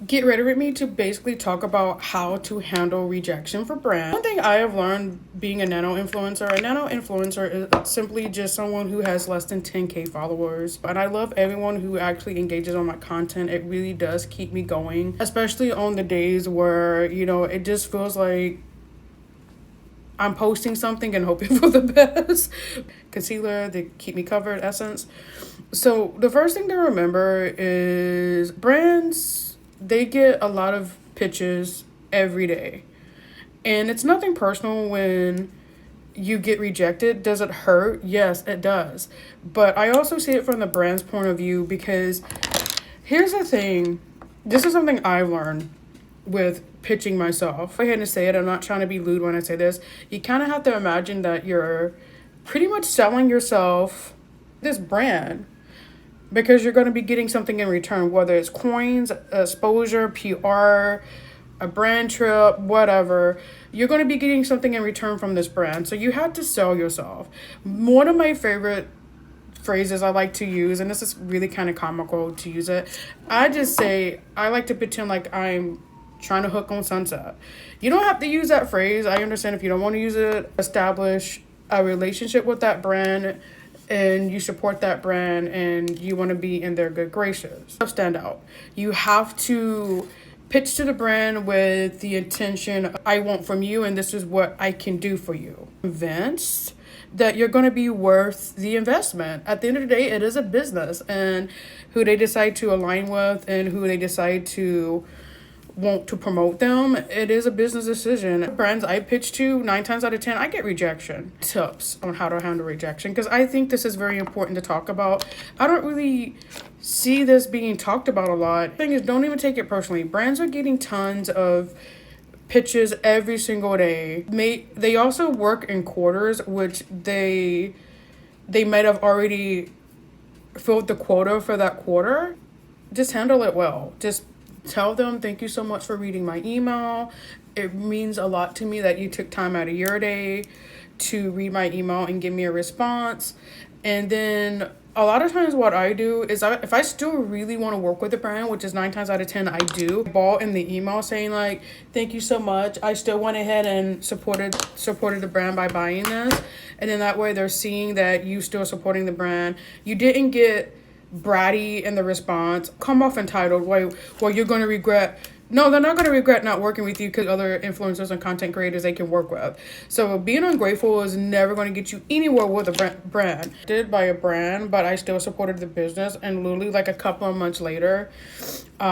get ready with me to basically talk about how to handle rejection for brands. One thing I have learned being a nano influencer is simply just someone who has less than 10K followers. And I love everyone who actually engages on my content. It really does keep me going, especially on the days where, it just feels like I'm posting something and hoping for the best. Concealer, the Keep Me Covered essence. So the first thing to remember is brands, they get a lot of pitches every day. And it's nothing personal when you get rejected. Does it hurt? Yes, it does. But I also see it from the brand's point of view, because here's the thing. This is something I've learned with pitching myself. Go ahead and say it. I'm not trying to be lewd when I say this. You kind of have to imagine that you're pretty much selling yourself this brand, because you're going to be getting something in return, whether it's coins, exposure, PR, a brand trip, whatever. You're going to be getting something in return from this brand. So you have to sell yourself. One of my favorite phrases I like to use, and this is really kind of comical to use it, I just say, I like to pretend like I'm trying to hook on Sunset. You don't have to use that phrase. I understand if you don't want to use it. Establish a relationship with that brand, and you support that brand, and you want to be in their good graces. Stand out. You have to pitch to the brand with the intention, I want from you, and this is what I can do for you. Convinced that you're going to be worth the investment. At the end of the day, it is a business, and who they decide to align with and who they decide to want to promote them, it is a business decision. Brands I pitch to, 9 times out of 10, I get rejection. Tips on how to handle rejection, because I think this is very important to talk about. I don't really see this being talked about a lot. The thing is, don't even take it personally. Brands are getting tons of pitches every single day. They also work in quarters, which they might have already filled the quota for that quarter. Just handle it well. Just tell them, thank you so much for reading my email. It means a lot to me that you took time out of your day to read my email and give me a response. And then a lot of times what I do is, if I still really want to work with the brand, which is 9 times out of 10 I do, ball in the email saying like, thank you so much. I still went ahead and supported the brand by buying this. And then that way they're seeing that you still supporting the brand. You didn't get bratty in the response, come off entitled, well, you're going to regret. No, they're not going to regret not working with you, because other influencers and content creators they can work with. So being ungrateful is never going to get you anywhere with a brand. Did by a brand, but I still supported the business, and literally like a couple of months later, they